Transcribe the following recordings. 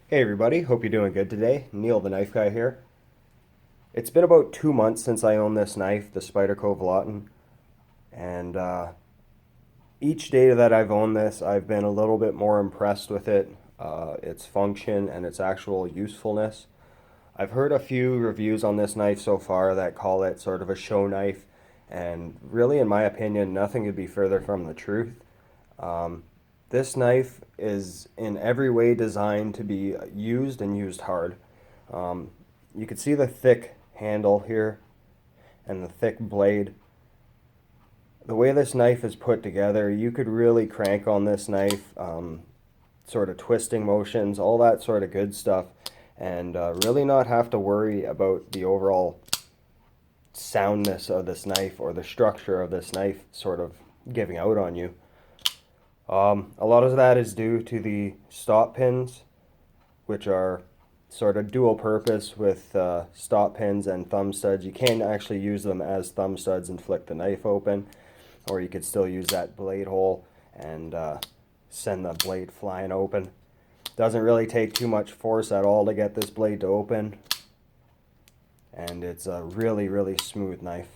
Hey everybody, hope you're doing good today. Neil the Knife Guy here. It's been about 2 months since I owned this knife, the Spyderco Vallotton, and each day that I've owned this, I've been a little bit more impressed with it, its function, and its actual usefulness. I've heard a few reviews on this knife so far that call it sort of a show knife, and really, in my opinion, nothing could be further from the truth. Um, this knife is in every way designed to be used and used hard. Um, you can see the thick handle here and the thick blade. The way this knife is put together, you could really crank on this knife, sort of twisting motions, all that sort of good stuff, and really not have to worry about the overall soundness of this knife or the structure of this knife sort of giving out on you. A lot of that is due to the stop pins, which are sort of dual purpose with stop pins and thumb studs. You can actually use them as thumb studs and flick the knife open, or you could still use that blade hole and send the blade flying open. Doesn't really take too much force at all to get this blade to open, and it's a really smooth knife.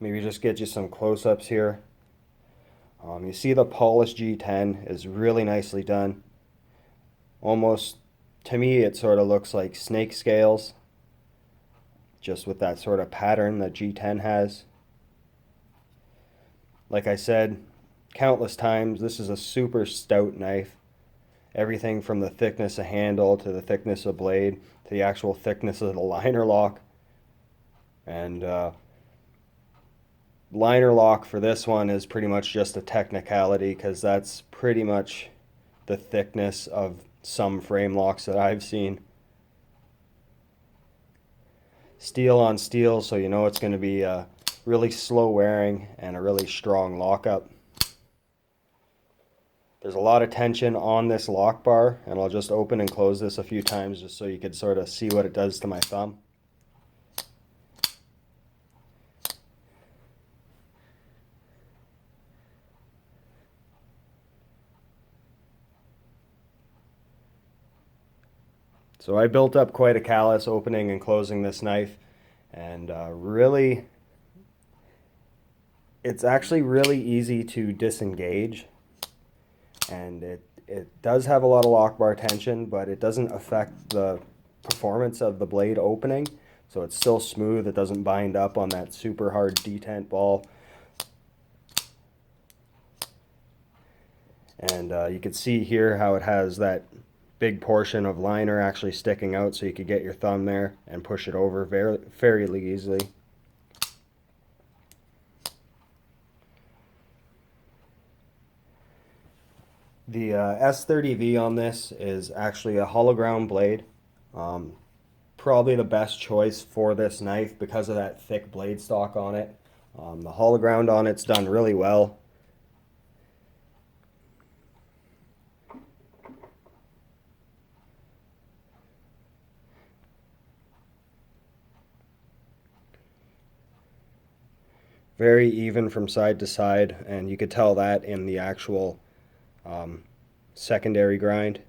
Maybe just get you some close-ups here. You see the polished G10 is really nicely done. Almost, to me, it sort of looks like snake scales, just with that sort of pattern that G10 has. Like I said countless times, this is a super stout knife. Everything from the thickness of handle to the thickness of blade to the actual thickness of the liner lock. And liner lock for this one is pretty much just a technicality because that's pretty much the thickness of some frame locks that I've seen. Steel on steel, so you know it's going to be really slow wearing and a really strong lockup. There's a lot of tension on this lock bar, and I'll just open and close this a few times just so you could sort of see what it does to my thumb. So I built up quite a callus opening and closing this knife, and really, it's actually really easy to disengage, and it does have a lot of lock bar tension, but it doesn't affect the performance of the blade opening, so it's still smooth. It doesn't bind up on that super hard detent ball. And you can see here how it has that big portion of liner actually sticking out, so you could get your thumb there and push it over fairly easily. The S30V on this is actually a hollow ground blade. Probably the best choice for this knife because of that thick blade stock on it. The hollow ground on it's done really well. Very even from side to side, and you could tell that in the actual secondary grind.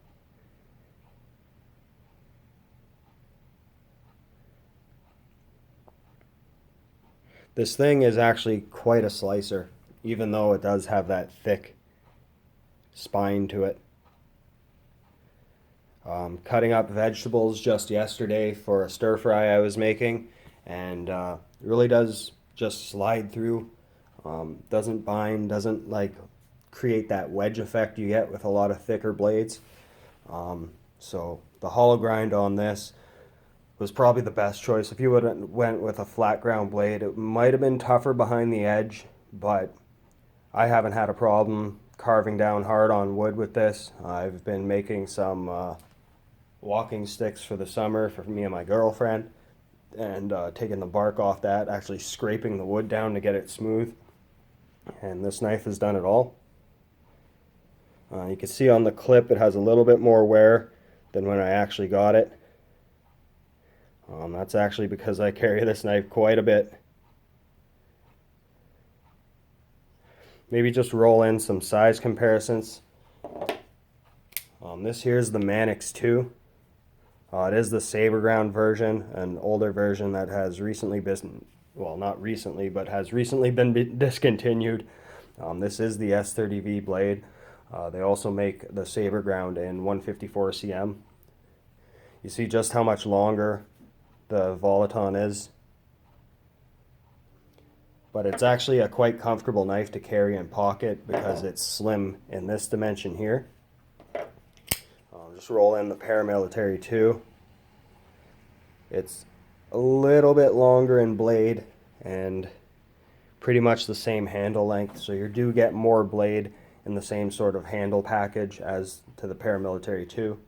This thing is actually quite a slicer, even though it does have that thick spine to it. Cutting up vegetables just yesterday for a stir fry I was making, and it really does just slide through. Doesn't bind, doesn't like create that wedge effect you get with a lot of thicker blades. So the hollow grind on this was probably the best choice. If you would have went with a flat ground blade, it might have been tougher behind the edge, but I haven't had a problem carving down hard on wood with this. I've been making some walking sticks for the summer for me and my girlfriend, and taking the bark off that, actually scraping the wood down to get it smooth. And this knife has done it all. You can see on the clip it has a little bit more wear than when I actually got it. That's actually because I carry this knife quite a bit. Maybe just roll in some size comparisons. This here is the Manix 2. It is the saber ground version, an older version that has recently been, well, not recently, but has recently been discontinued. This is the S30V blade. They also make the saber ground in 154 cm. You see just how much longer the Vallotton is. But it's actually a quite comfortable knife to carry in pocket because it's slim in this dimension here. I'll just roll in the Paramilitary 2. It's a little bit longer in blade and pretty much the same handle length, so you do get more blade in the same sort of handle package as to the Paramilitary 2.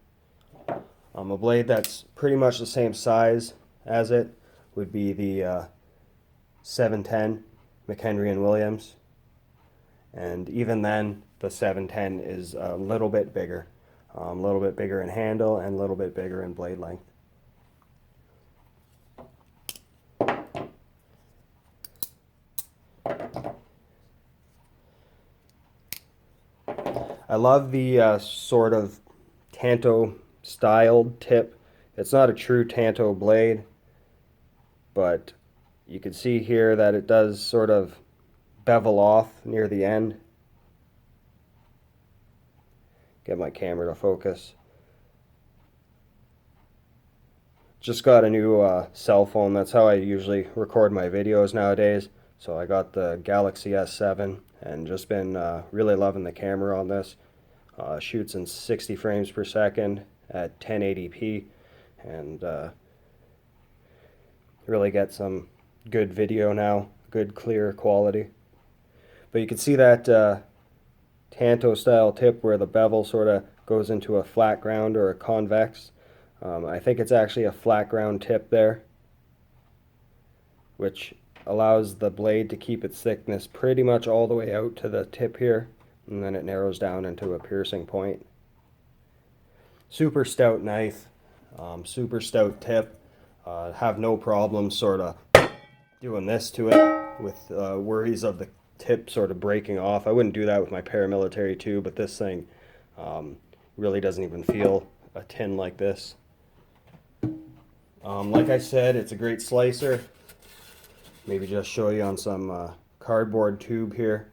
A blade that's pretty much the same size as it would be the 710 McHenry & Williams, and even then the 710 is a little bit bigger in handle and a little bit bigger in blade length. I love the sort of Tanto styled tip. It's not a true Tanto blade, but you can see here that it does sort of bevel off near the end. Get my camera to focus. Just got a new cell phone. That's how I usually record my videos nowadays. So I got the Galaxy S7 and just been really loving the camera on this. Shoots in 60 frames per second at 1080p and really get some good video now, good clear quality. But you can see that Tanto style tip where the bevel sort of goes into a flat ground or a convex. I think it's actually a flat ground tip there, which allows the blade to keep its thickness pretty much all the way out to the tip here, and then it narrows down into a piercing point. Super stout knife, super stout tip. Have no problem sort of doing this to it with worries of the tip sort of breaking off. I wouldn't do that with my Paramilitary 2, but this thing really doesn't even feel a tin like this. Like I said, it's a great slicer. Maybe just show you on some cardboard tube here.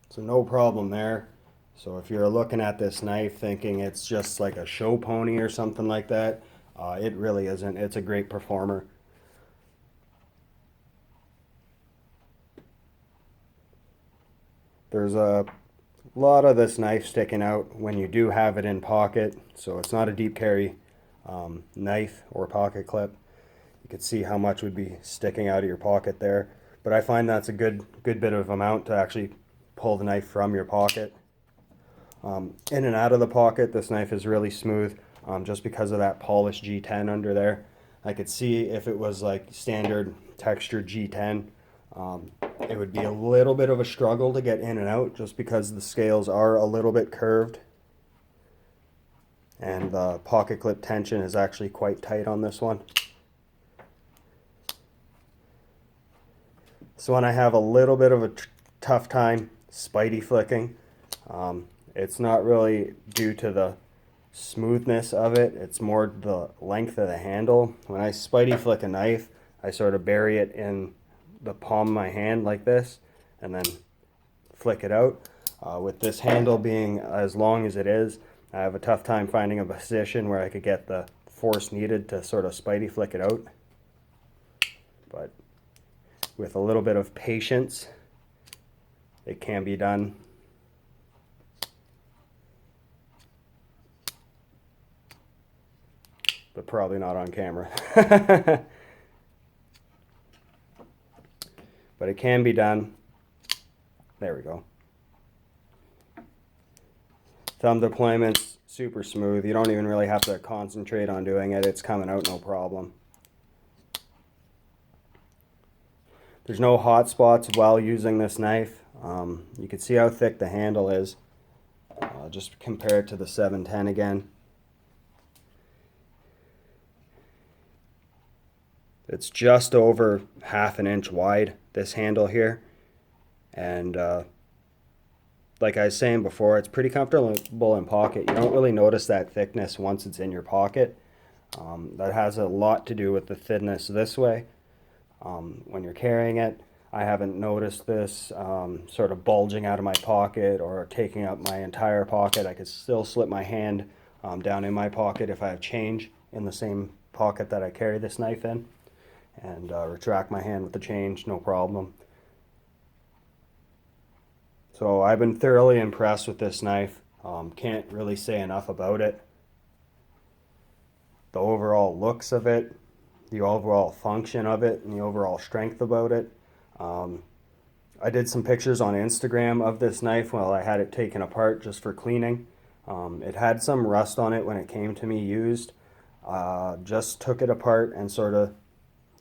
So no problem there. So if you're looking at this knife thinking it's just like a show pony or something like that, it really isn't. It's a great performer. There's a lot of this knife sticking out when you do have it in pocket, so it's not a deep carry knife or pocket clip. You can see how much would be sticking out of your pocket there, but I find that's a good bit of amount to actually pull the knife from your pocket. In and out of the pocket, this knife is really smooth, just because of that polished G10 under there. I could see if it was like standard textured G10, it would be a little bit of a struggle to get in and out just because the scales are a little bit curved. And the pocket clip tension is actually quite tight on this one. So when I have a little bit of a tough time Spidey flicking, it's not really due to the smoothness of it, it's more the length of the handle. When I Spidey flick a knife, I sort of bury it in the palm of my hand like this and then flick it out. With this handle being as long as it is, I have a tough time finding a position where I could get the force needed to sort of Spidey flick it out. But with a little bit of patience, it can be done. But probably not on camera. But it can be done. There we go. Thumb deployment's super smooth. You don't even really have to concentrate on doing it. It's coming out no problem. There's no hot spots while using this knife. You can see how thick the handle is. Just compare it to the 710 again. It's just over ½ an inch wide, this handle here. And like I was saying before, it's pretty comfortable in pocket. You don't really notice that thickness once it's in your pocket. That has a lot to do with the thinness this way. When you're carrying it, I haven't noticed this sort of bulging out of my pocket or taking up my entire pocket. I could still slip my hand down in my pocket if I have change in the same pocket that I carry this knife in, and retract my hand with the change, no problem. So I've been thoroughly impressed with this knife. Can't really say enough about it. The overall looks of it, the overall function of it, and the overall strength about it. I did some pictures on Instagram of this knife while I had it taken apart just for cleaning. It had some rust on it when it came to me used. Just took it apart and sort of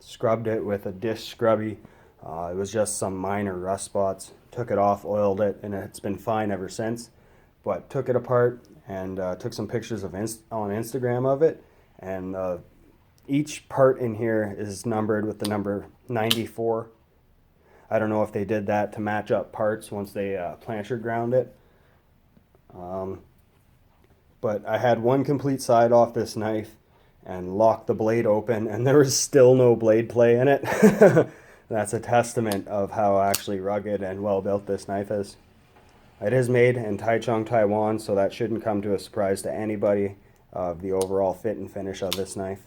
scrubbed it with a dish scrubby. It was just some minor rust spots. Took it off, oiled it, and it's been fine ever since. But took it apart and took some pictures on Instagram of it. And each part in here is numbered with the number 94. I don't know if they did that to match up parts once they plancher ground it. But I had one complete side off this knife and locked the blade open, and there was still no blade play in it. That's a testament of how actually rugged and well built this knife is. It is made in Taichung, Taiwan, so that shouldn't come to a surprise to anybody of the overall fit and finish of this knife.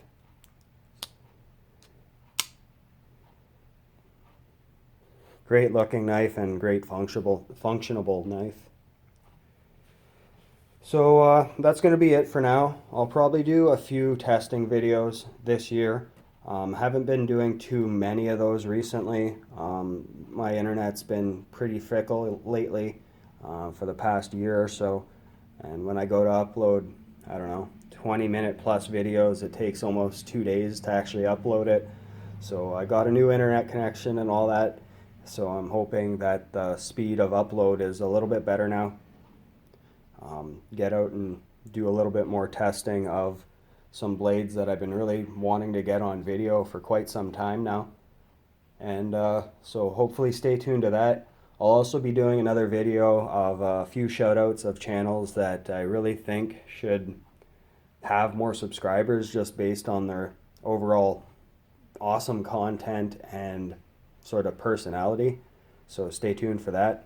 Great looking knife and great functionable knife. So that's going to be it for now. I'll probably do a few testing videos this year. Haven't been doing too many of those recently. My internet's been pretty fickle lately for the past year or so. And when I go to upload, I don't know, 20-minute plus videos, it takes almost 2 days to actually upload it. So I got a new internet connection and all that. So I'm hoping that the speed of upload is a little bit better now. Get out and do a little bit more testing of some blades that I've been really wanting to get on video for quite some time now. And so hopefully stay tuned to that. I'll also be doing another video of a few shout outs of channels that I really think should have more subscribers just based on their overall awesome content and sort of personality. So stay tuned for that.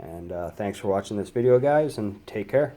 And thanks for watching this video, guys, and take care.